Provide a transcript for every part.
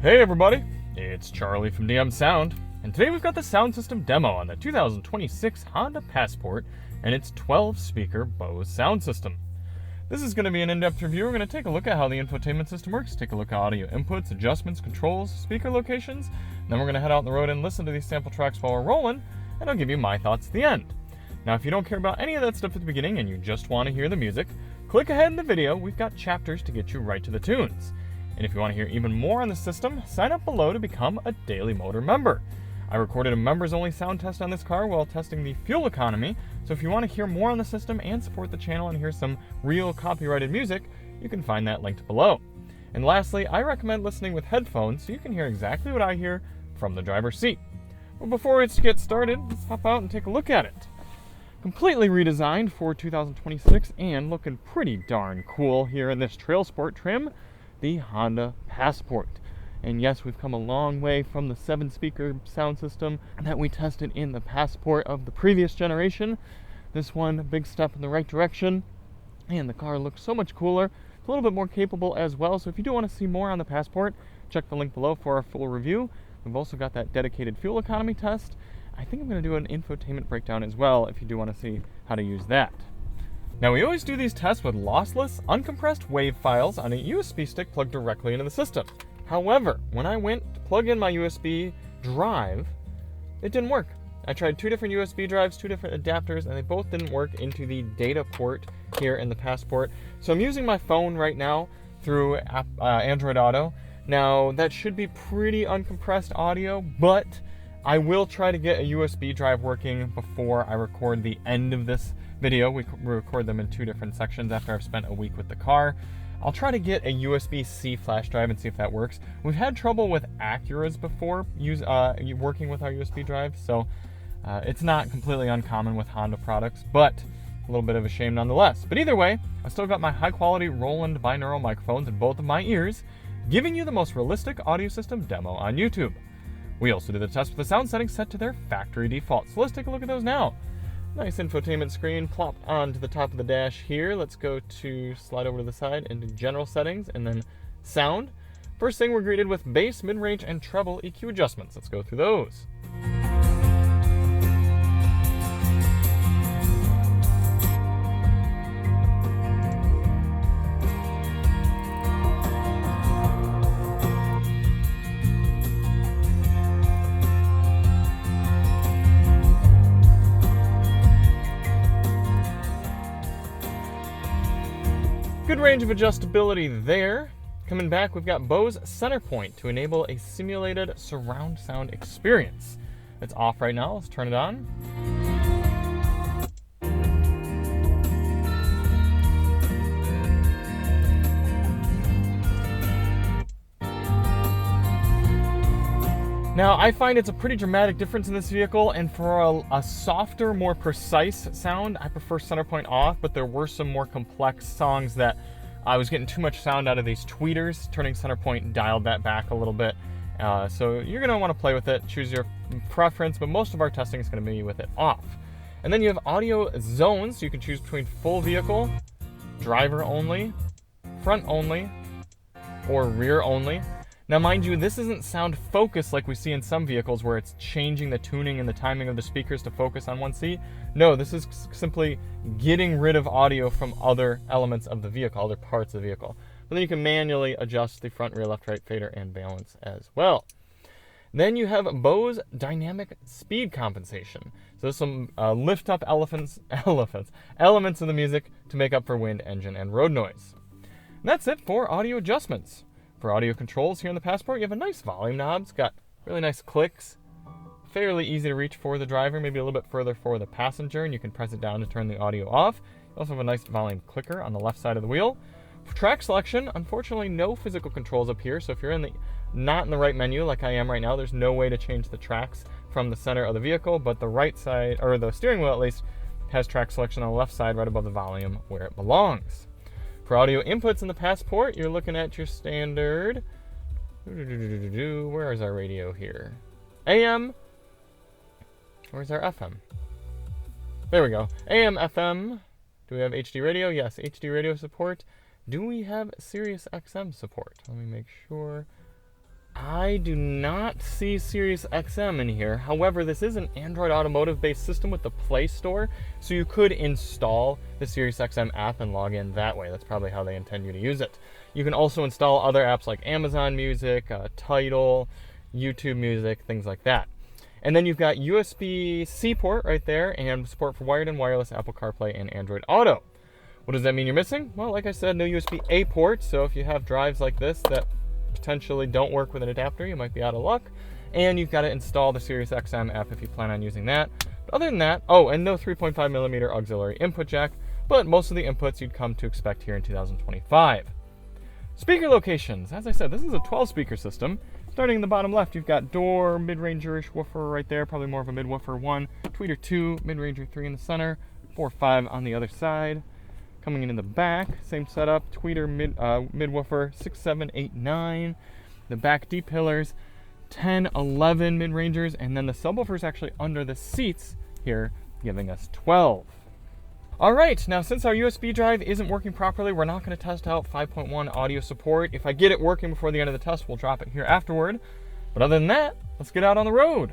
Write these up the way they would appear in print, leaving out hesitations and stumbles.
Hey everybody, it's Charlie from DM Sound, and today we've got the sound system demo on the 2026 Honda Passport and its 12-speaker Bose sound system. This is going to be an in-depth review. We're going to take a look at how the infotainment system works, take a look at audio inputs, adjustments, controls, speaker locations, and then we're going to head out on the road and listen to these sample tracks while we're rolling, and I'll give you my thoughts at the end. Now, if you don't care about any of that stuff at the beginning and you just want to hear the music, click ahead in the video. We've got chapters to get you right to the tunes. And if you want to hear even more on the system, sign up below to become a Daily Motor member. I recorded a members-only sound test on this car while testing the fuel economy, so if you want to hear more on the system and support the channel and hear some real copyrighted music, you can find that linked below. And lastly, I recommend listening with headphones so you can hear exactly what I hear from the driver's seat. But before we get started, let's hop out and take a look at it. Completely redesigned for 2026 and looking pretty darn cool here in this Trailsport trim, the Honda Passport. And yes, we've come a long way from the 7-speaker sound system that we tested in the Passport of the previous generation. This one, a big step in the right direction, and the car looks so much cooler. It's a little bit more capable as well, so if you do want to see more on the Passport, check the link below for our full review. We've also got that dedicated fuel economy test. I think I'm going to do an infotainment breakdown as well if you do want to see how to use that. Now, we always do these tests with lossless, uncompressed WAV files on a USB stick plugged directly into the system. However, when I went to plug in my USB drive, it didn't work. I tried 2 different USB drives, 2 different adapters, and they both didn't work into the data port here in the Passport. So I'm using my phone right now through Android Auto. Now, that should be pretty uncompressed audio, but I will try to get a USB drive working before I record the end of this video. We record them in 2 different sections after I've spent a week with the car. I'll try to get a USB-C flash drive and see if that works. We've had trouble with Acuras before working with our USB drive, so it's not completely uncommon with Honda products, but a little bit of a shame nonetheless. But either way, I've still got my high-quality Roland binaural microphones in both of my ears, giving you the most realistic audio system demo on YouTube. We also did the test with the sound settings set to their factory defaults, so let's take a look at those now. Nice infotainment screen plopped onto the top of the dash here. Let's go to slide over to the side into general settings and then sound. First thing, we're greeted with bass, mid-range, and treble EQ adjustments. Let's go through those. Good range of adjustability there. Coming back, we've got Bose Center Point to enable a simulated surround sound experience. It's off right now. Let's turn it on. Now, I find it's a pretty dramatic difference in this vehicle, and for a softer, more precise sound, I prefer center point off, but there were some more complex songs that I was getting too much sound out of these tweeters. Turning center point dialed that back a little bit. So you're going to want to play with it, choose your preference, but most of our testing is going to be with it off. And then you have audio zones, so you can choose between full vehicle, driver only, front only, or rear only. Now, mind you, this isn't sound focused like we see in some vehicles where it's changing the tuning and the timing of the speakers to focus on one seat. No, this is simply getting rid of audio from other elements of the vehicle, other parts of the vehicle. But then you can manually adjust the front, rear, left, right fader and balance as well. Then you have Bose dynamic speed compensation. So this will lift up elements of the music to make up for wind, engine, and road noise. And that's it for audio adjustments. For audio controls here in the Passport, you have a nice volume knob. It's got really nice clicks. Fairly easy to reach for the driver, maybe a little bit further for the passenger, and you can press it down to turn the audio off. You also have a nice volume clicker on the left side of the wheel. For track selection, unfortunately no physical controls up here, so if you're not in the right menu like I am right now, there's no way to change the tracks from the center of the vehicle, but the right side, or the steering wheel at least, has track selection on the left side right above the volume where it belongs. For audio inputs in the Passport, you're looking at your standard, where is our radio here? AM, where's our FM? There we go. AM, FM. Do we have HD radio? Yes, HD radio support. Do we have Sirius XM support? Let me make sure. I do not see Sirius XM in here. However, this is an Android Automotive-based system with the Play Store, so you could install the Sirius XM app and log in that way. That's probably how they intend you to use it. You can also install other apps like Amazon Music, Tidal, YouTube Music, things like that. And then you've got USB-C port right there and support for wired and wireless Apple CarPlay and Android Auto. What does that mean you're missing? Well, like I said, no USB-A port, so if you have drives like this that potentially don't work with an adapter, you might be out of luck. And you've got to install the SiriusXM app if you plan on using that. But other than that, and no 3.5mm auxiliary input jack, but most of the inputs you'd come to expect here in 2025. Speaker locations. As I said, this is a 12-speaker system. Starting in the bottom left, you've got door, mid-ranger-ish woofer right there, probably more of a mid-woofer 1, tweeter 2, mid-ranger 3 in the center, 4-5 on the other side. Coming in the back, same setup, tweeter, mid-woofer 6, 7, 8, 9. The back D pillars, 10, 11 mid-rangers, and then the subwoofer is actually under the seats here, giving us 12. All right, now since our USB drive isn't working properly, we're not going to test out 5.1 audio support. If I get it working before the end of the test, we'll drop it here afterward. But other than that, let's get out on the road.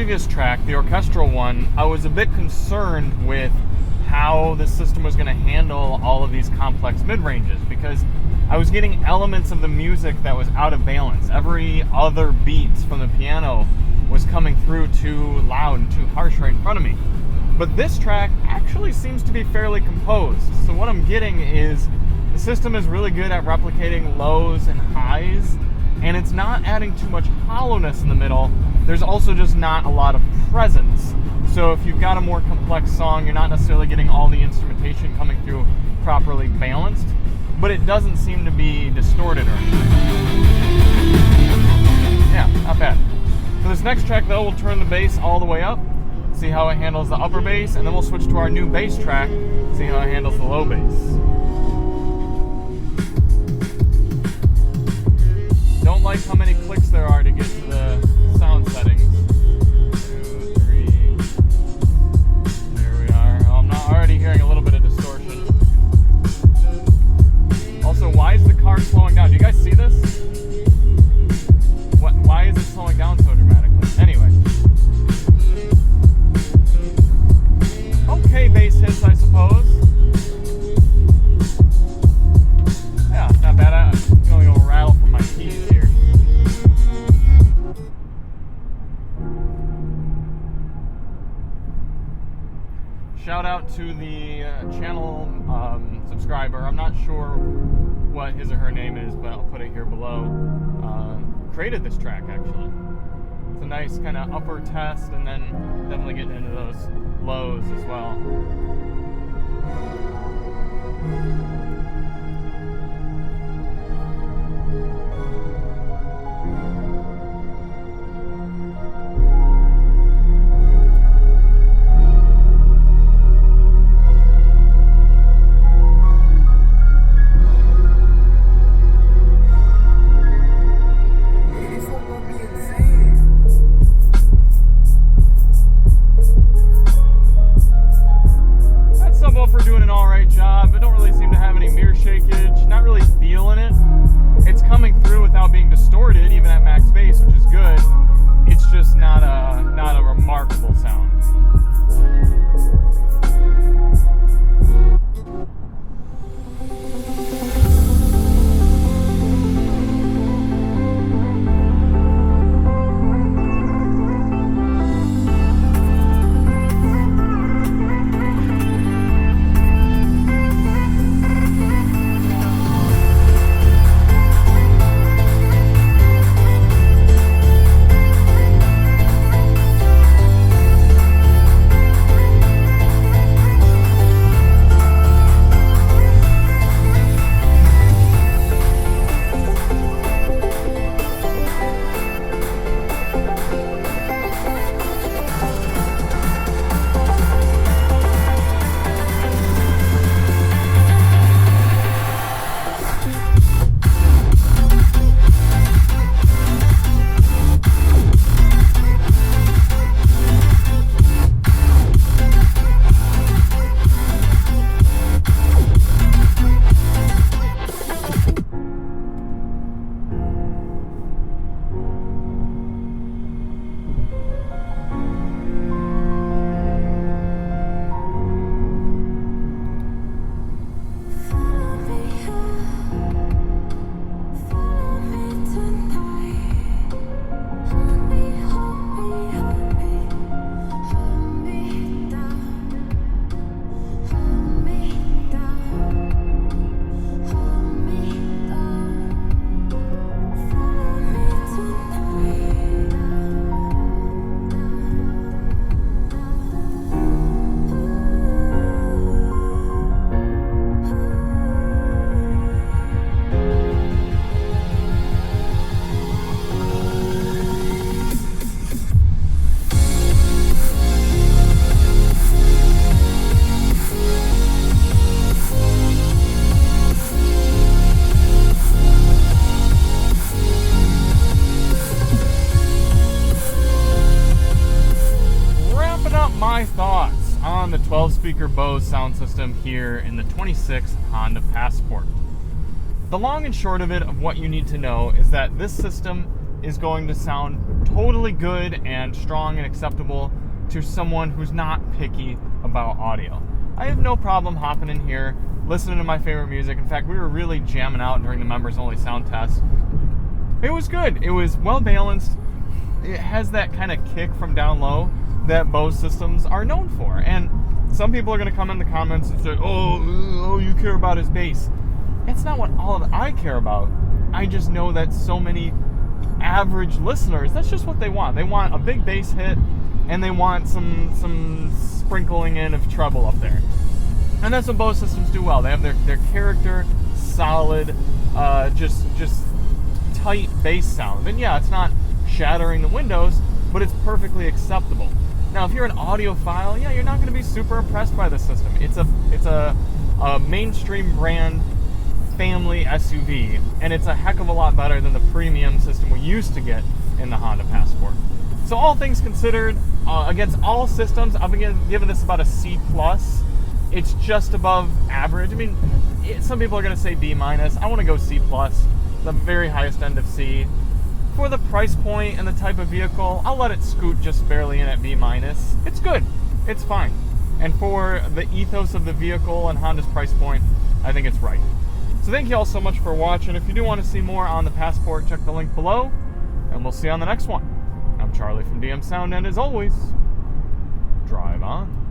previous track, the orchestral one, I was a bit concerned with how the system was going to handle all of these complex mid-ranges, because I was getting elements of the music that was out of balance. Every other beat from the piano was coming through too loud and too harsh right in front of me. But this track actually seems to be fairly composed. So what I'm getting is the system is really good at replicating lows and highs, and it's not adding too much hollowness in the middle. There's also just not a lot of presence. So if you've got a more complex song, you're not necessarily getting all the instrumentation coming through properly balanced, but it doesn't seem to be distorted or anything. Yeah, not bad. For this next track though, we'll turn the bass all the way up, see how it handles the upper bass, and then we'll switch to our new bass track, see how it handles the low bass. Don't like how many clicks there are to get to the sound settings. 2, 3. There we are. Oh, I'm not already hearing a little bit of distortion. Also, why is the car slowing down? Do you guys see this? Why is it slowing down so dramatically? Anyway. Okay, bass hits, I suppose. Yeah, not bad. I'm going to rattle from my keys here. Shout out to the channel subscriber. I'm not sure what his or her name is, but I'll put it here below. Created this track, actually. It's a nice kind of upper test, and then definitely getting into those lows as well. my thoughts on the 12-speaker Bose sound system here in the 26 Honda Passport. The long and short of it, of what you need to know, is that this system is going to sound totally good and strong and acceptable to someone who's not picky about audio. I have no problem hopping in here, listening to my favorite music. In fact, we were really jamming out during the members only sound test. It was good. It was well balanced. It has that kind of kick from down low that Bose systems are known for. And some people are going to come in the comments and say, oh, you care about his bass. It's not what all of I care about. I just know that so many average listeners, that's just what they want. They want a big bass hit, and they want some sprinkling in of treble up there. And that's what Bose systems do well. They have their character, solid, just tight bass sound. And yeah, it's not shattering the windows, but it's perfectly acceptable. Now, if you're an audiophile, yeah, you're not going to be super impressed by the system. It's a mainstream brand family SUV, and it's a heck of a lot better than the premium system we used to get in the Honda Passport. So all things considered, against all systems, I'm giving this about a C+. It's just above average. I mean, some people are going to say B-. I want to go C+, the very highest end of C. For the price point and the type of vehicle, I'll let it scoot just barely in at B-. It's good. It's fine. And for the ethos of the vehicle and Honda's price point, I think it's right. So thank you all so much for watching. If you do want to see more on the Passport, check the link below, and we'll see you on the next one. I'm Charlie from DM Sound, and as always, drive on.